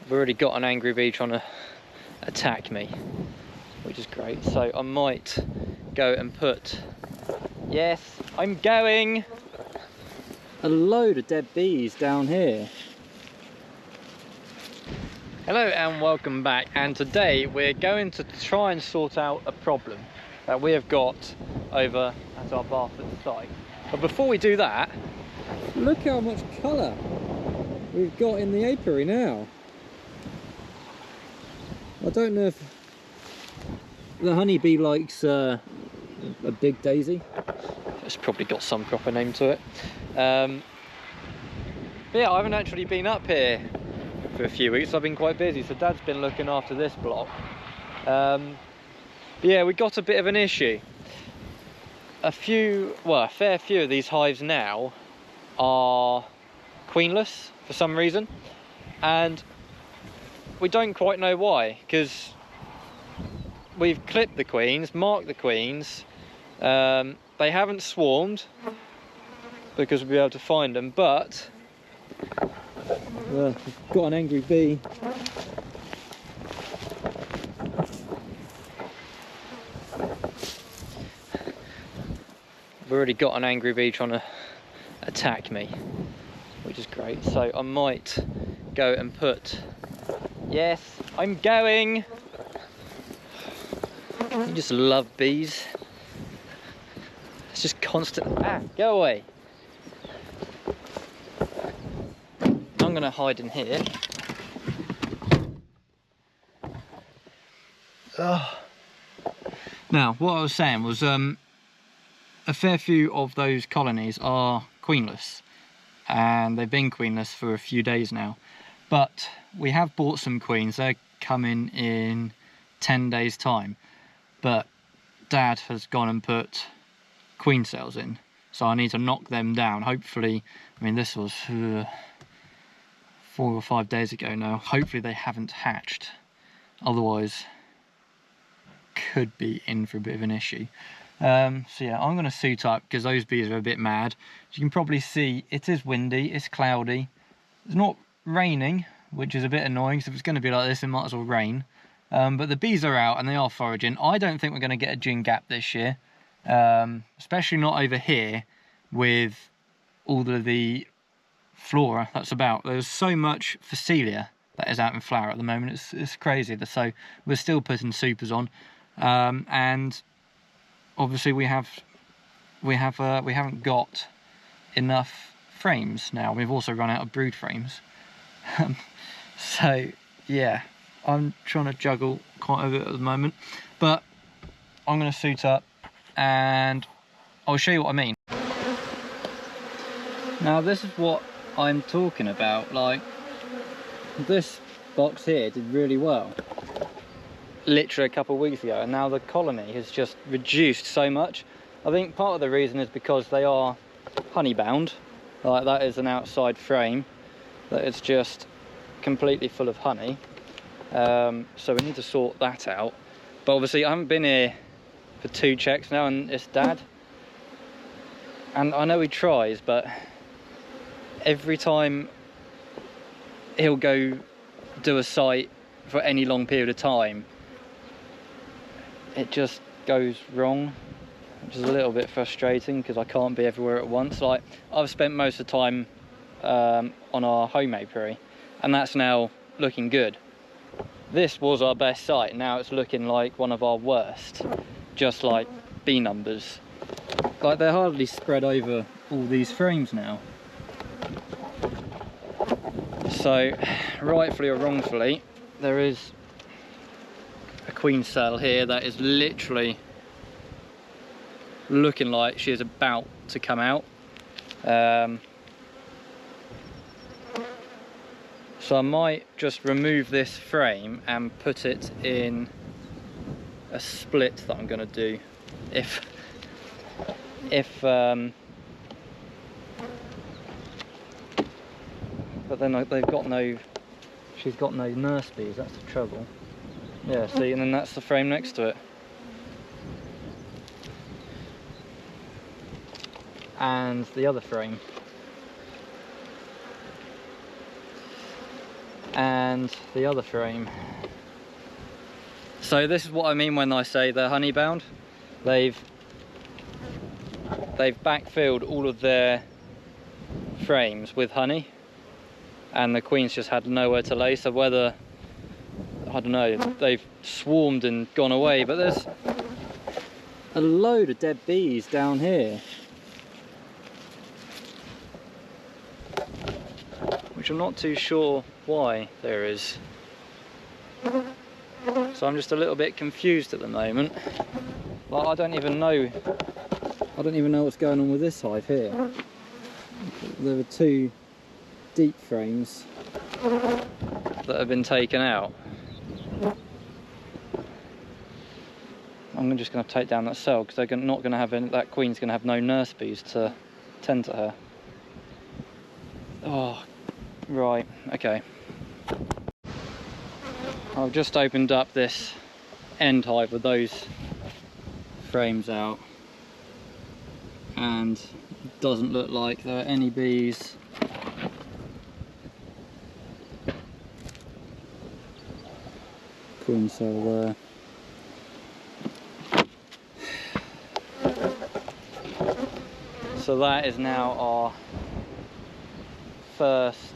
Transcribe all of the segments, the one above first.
I've already got an angry bee trying to attack me, which is great. So I might go and put, yes, I'm going, a load of dead bees down here. Hello and welcome back, and today we're going to try and sort out a problem that we have got over at our Barfoot site. But before we do that, look how much colour we've got in the apiary now. I don't know if the honeybee likes a big daisy. It's probably got some proper name to it. But yeah, I haven't actually been up here for a few weeks. I've been quite busy, so Dad's been looking after this block. But yeah, we got a bit of an issue. A fair few of these hives now are queenless for some reason, and we don't quite know why, because we've clipped the queens, marked the queens. They haven't swarmed because we'll be able to find them, but we've got an angry bee. I've already got an angry bee trying to attack me, which is great. So I might go and put, yes, I'm going. You just love bees. It's just constant, go away. I'm gonna hide in here. Oh. Now, what I was saying was, a fair few of those colonies are queenless, and they've been queenless for a few days now. But we have bought some queens. They're coming in 10 days time. But Dad has gone and put queen cells in, so I need to knock them down. Hopefully, I mean, this was 4 or 5 days ago now. Hopefully they haven't hatched, otherwise could be in for a bit of an issue. So yeah, I'm going to suit up because those bees are a bit mad. As you can probably see, it is windy, it's cloudy, it's not raining, which is a bit annoying, so if it's going to be like this it might as well rain. But the bees are out and they are foraging. I don't think we're going to get a June gap this year, especially not over here with all of the flora that's about. There's so much Phacelia that is out in flower at the moment. It's crazy. So we're still putting supers on, and obviously we haven't got enough frames now. We've also run out of brood frames. So yeah, I'm trying to juggle quite a bit at the moment, but I'm going to suit up and I'll show you what I mean. Now this is what I'm talking about. Like, this box here did really well literally a couple of weeks ago, and now the colony has just reduced so much. I think part of the reason is because they are honeybound. Like, that is an outside frame that is just completely full of honey. So we need to sort that out. But obviously I haven't been here for 2 checks now, and it's Dad. And I know he tries, but every time he'll go do a site for any long period of time, it just goes wrong, which is a little bit frustrating because I can't be everywhere at once. Like, I've spent most of the time on our home apiary, and that's now looking good. This was our best site, now it's looking like one of our worst, just like bee numbers. Like, they're hardly spread over all these frames now. So, rightfully or wrongfully, there is a queen cell here that is literally looking like she is about to come out. So I might just remove this frame and put it in a split that I'm going to do but then she's got no nurse bees, that's the trouble. Yeah, see, and then that's the frame next to it. And the other frame. and the other frame. So this is what I mean when I say they're honeybound. They've backfilled all of their frames with honey, and the queens just had nowhere to lay. So whether, I don't know, they've swarmed and gone away, but there's a load of dead bees down here, which I'm not too sure why there is. So I'm just a little bit confused at the moment. Like, I don't even know what's going on with this hive here. There were 2 deep frames that have been taken out. I'm just going to take down that cell because they're not going to have any, that queen's going to have no nurse bees to tend to her. Oh, right, okay. I've just opened up this end hive with those frames out, and it doesn't look like there are any bees queen cell there. So that is now our first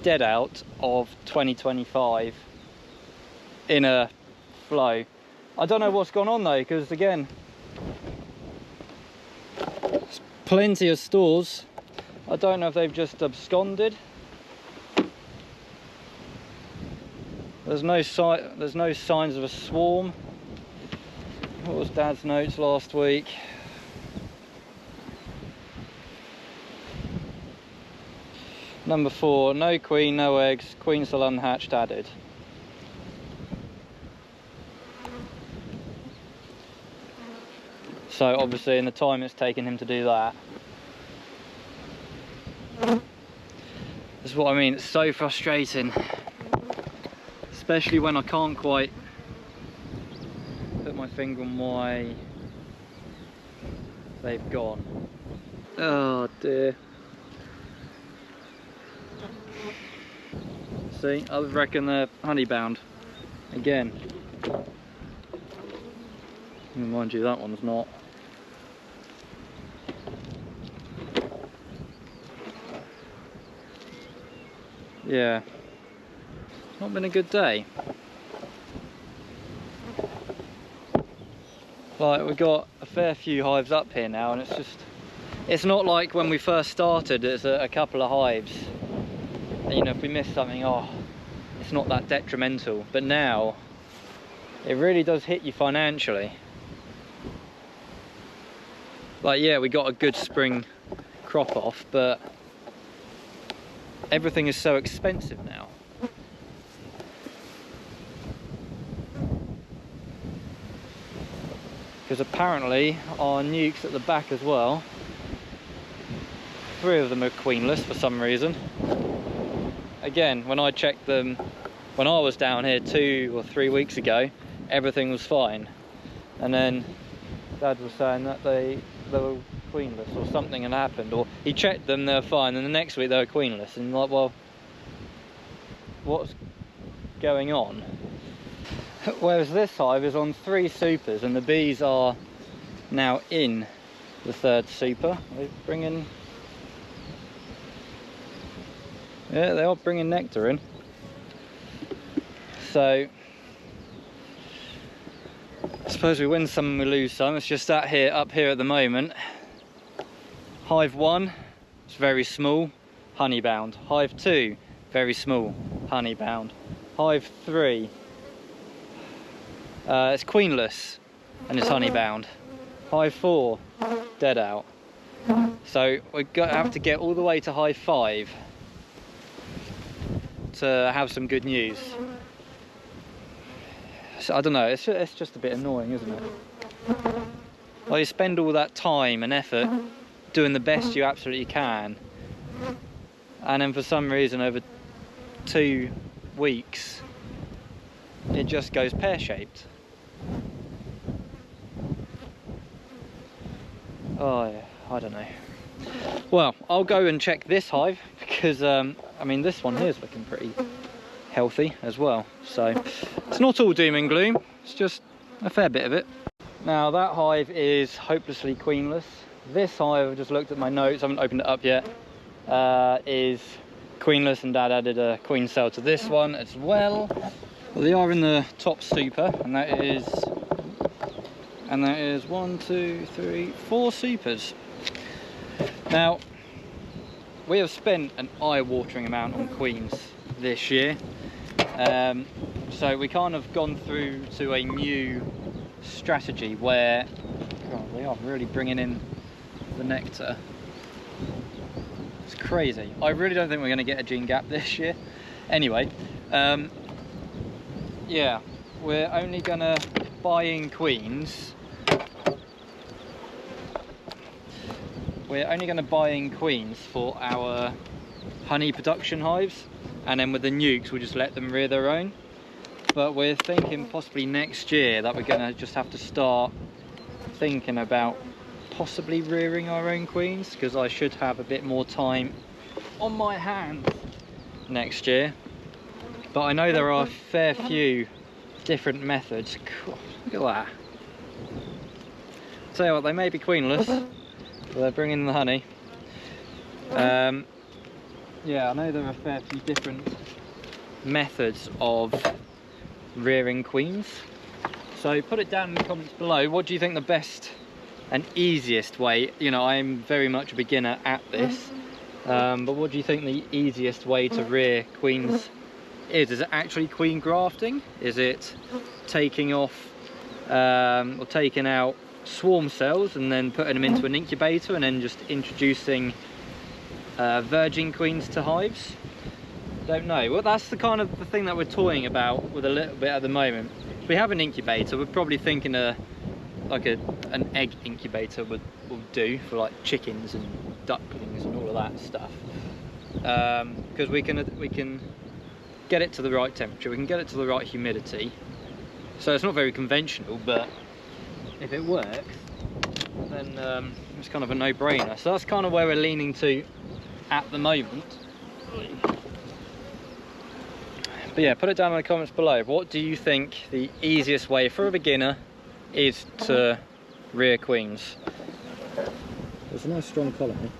dead out of 2025 in a flow. I don't know what's gone on though, because again, there's plenty of stores. I don't know if they've just absconded. There's no signs of a swarm. What was Dad's notes last week? Number 4, no queen, no eggs, queen cell unhatched added. So obviously in the time it's taken him to do that. This is what I mean, it's so frustrating. Especially when I can't quite put my finger on why they've gone. Oh dear. See, I reckon they're honeybound again. Mind you, that one's not. Yeah, it's not been a good day. Like, we've got a fair few hives up here now, and it's not like when we first started, it's a couple of hives. And, you know, if we miss something, oh, it's not that detrimental. But now, it really does hit you financially. Like, yeah, we got a good spring crop off, but everything is so expensive now. Because apparently our nukes at the back as well, 3 of them are queenless for some reason. Again, when I checked them when I was down here 2 or 3 weeks ago, everything was fine. And then Dad was saying that they were queenless, or something had happened, or he checked them, they were fine, and the next week they were queenless. And like, well, what's going on? Whereas this hive is on 3 supers, and the bees are now in the 3rd super. They're bringing, yeah, they are bringing nectar in. So I suppose we win some and we lose some. It's just up here at the moment. Hive 1, it's very small, honeybound. Hive 2, very small, honeybound. Hive 3, it's queenless and it's honeybound. Hive 4, dead out. So we have to get all the way to hive 5 to have some good news. So I don't know, it's just a bit annoying, isn't it? Like, you spend all that time and effort doing the best you absolutely can, and then for some reason over 2 weeks it just goes pear-shaped. Oh yeah, I don't know. Well, I'll go and check this hive because I I mean, this one here is looking pretty healthy as well. So it's not all doom and gloom, it's just a fair bit of it. Now that hive is hopelessly queenless. This hive, I've just looked at my notes, I haven't opened it up yet, is queenless, and Dad added a queen cell to this one as well. Well, they are in the top super, and that is 1, 2, 3, 4 supers. Now, we have spent an eye-watering amount on queens this year, so we kind of gone through to a new strategy where, God, we are really bringing in the nectar. It's crazy. I really don't think we're going to get a gene gap this year. Anyway, yeah, we're only going to buy in queens. We're only going to buy in queens for our honey production hives, and then with the nukes we'll just let them rear their own. But we're thinking possibly next year that we're going to just have to start thinking about possibly rearing our own queens, because I should have a bit more time on my hands next year. But I know there are a fair few different methods. Cool. Look at that. Tell you what, they may be queenless, but they're bringing the honey. Yeah, I know there are a fair few different methods of rearing queens. So put it down in the comments below. What do you think the best and easiest way? You know, I'm very much a beginner at this, but what do you think the easiest way to rear queens is? Is it actually queen grafting? Is it taking off or taking out swarm cells and then putting them into an incubator and then just introducing virgin queens to hives? Don't know. Well, that's the kind of the thing that we're toying about with a little bit at the moment. If we have an incubator, we're probably thinking like an egg incubator will do for like chickens and ducklings and all of that stuff, because we can get it to the right temperature, we can get it to the right humidity. So it's not very conventional, but if it works, then it's kind of a no-brainer. So that's kind of where we're leaning to at the moment. But yeah, put it down in the comments below. What do you think the easiest way for a beginner is to rear queens? There's a nice strong colony.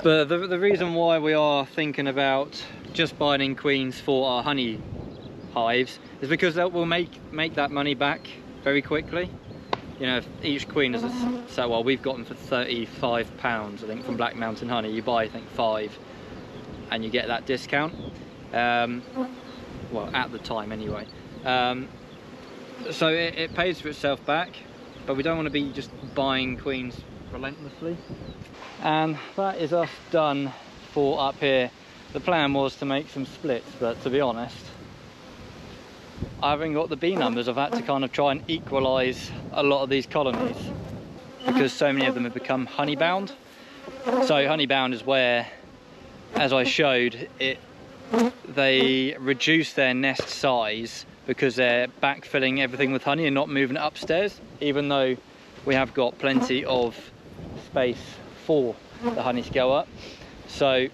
But the reason why we are thinking about just buying in queens for our honey hives is because that will make that money back very quickly. You know, if each queen is so, well, we've got them for £35, I think, from Black Mountain Honey. You buy, I think, 5 and you get that discount, well, at the time anyway. So it pays for itself back, but we don't want to be just buying queens relentlessly. And that is us done for up here. The plan was to make some splits, but to be honest, I haven't got the bee numbers. I've had to kind of try and equalise a lot of these colonies because so many of them have become honeybound. So honeybound is where, as I showed, they reduce their nest size because they're backfilling everything with honey and not moving it upstairs, even though we have got plenty of space for the honey to go up. So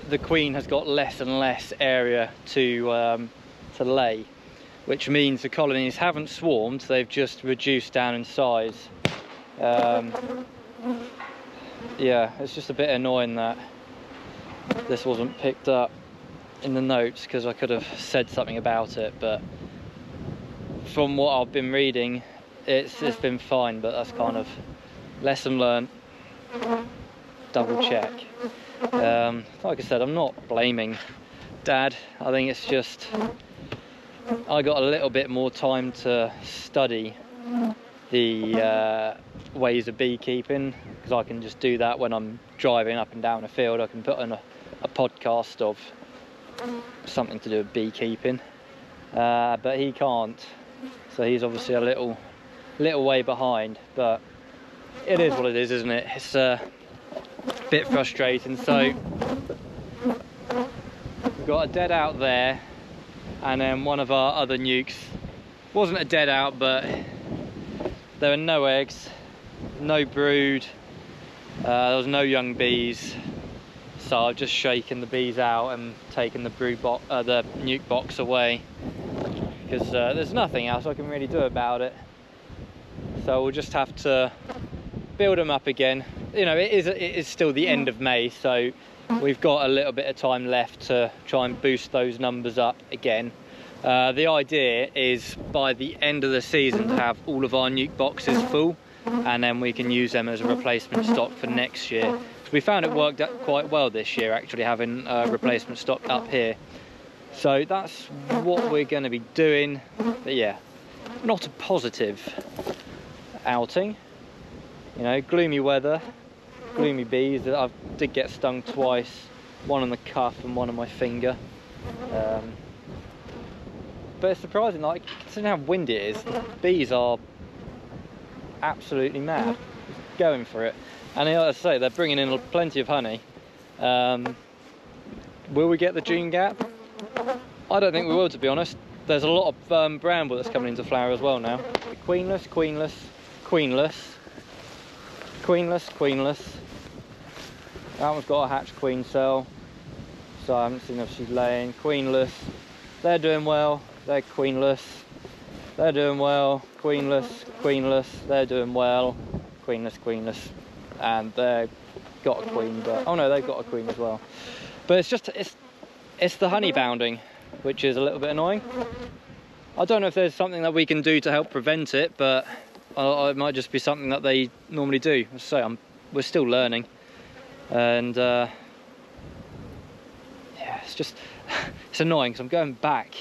the queen has got less and less area to lay, which means the colonies haven't swarmed, they've just reduced down in size. Yeah, it's just a bit annoying that this wasn't picked up in the notes, because I could have said something about it, but from what I've been reading, it's been fine. But that's kind of lesson learned, double check. Like I said, I'm not blaming Dad. I think it's just I got a little bit more time to study the ways of beekeeping, because I can just do that when I'm driving up and down a field. I can put on a podcast of something to do with beekeeping, but he can't, so he's obviously a little way behind. But it is what it is, isn't it? It's a bit frustrating. So we've got a dead out there, and then one of our other nukes wasn't a dead out, but there were no eggs, no brood, There was no young bees, so I've just shaken the bees out and taken the the nuke box away, because there's nothing else I can really do about it. So we'll just have to build them up again. You know, it is still the end of May, so we've got a little bit of time left to try and boost those numbers up again. The idea is by the end of the season to have all of our nuke boxes full, and then we can use them as a replacement stock for next year. We found it worked out quite well this year, actually, having replacement stock up here. So that's what we're going to be doing. But yeah, not a positive outing. You know, gloomy weather, gloomy bees. I did get stung twice, one on the cuff and one on my finger. But it's surprising, like, considering how windy it is, the bees are absolutely mad, going for it. And like I say, they're bringing in plenty of honey. Will we get the June gap? I don't think we will, to be honest. There's a lot of bramble that's coming into flower as well now. Queenless, queenless, queenless, queenless, queenless. That one's got a hatched queen cell, so I haven't seen if she's laying. Queenless, they're doing well. They're queenless, they're doing well. Queenless, queenless, they're doing well. Queenless, queenless, and they've got a queen, but oh no, they've got a queen as well. But it's just it's the honeybounding, which is a little bit annoying. I don't know if there's something that we can do to help prevent it, but it might just be something that they normally do. As I say, we're still learning, and yeah, it's annoying because I'm going back.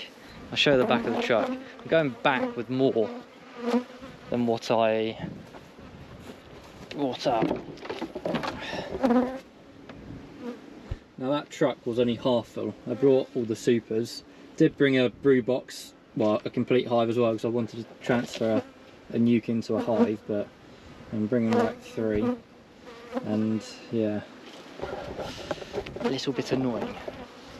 I'll show you the back of the truck. I'm going back with more than what I brought up. Now that truck was only half full. I brought all the supers. Did bring a brew box, well, a complete hive as well, because I wanted to transfer a nuke into a hive, but I'm bringing back 3. And yeah, a little bit annoying.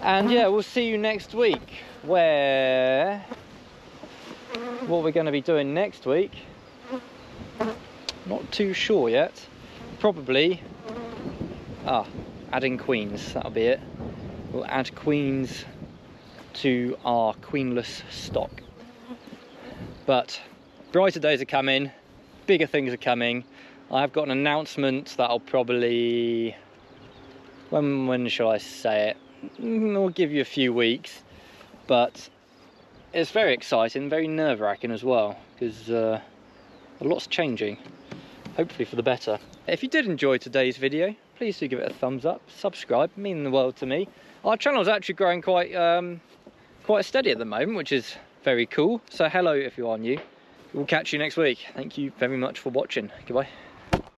And yeah, we'll see you next week, where what we're going to be doing next week, not too sure yet. Probably adding queens, that'll be it. We'll add queens to our queenless stock. But brighter days are coming, bigger things are coming. I've got an announcement that I'll probably, when shall I say it? I'll give you a few weeks, but it's very exciting, very nerve-wracking as well, because a lot's changing, hopefully for the better. If you did enjoy today's video, please do give it a thumbs up, subscribe, it means the world to me. Our channel's actually growing quite steady at the moment, which is very cool. So hello if you are new. We'll catch you next week. Thank you very much for watching. Goodbye.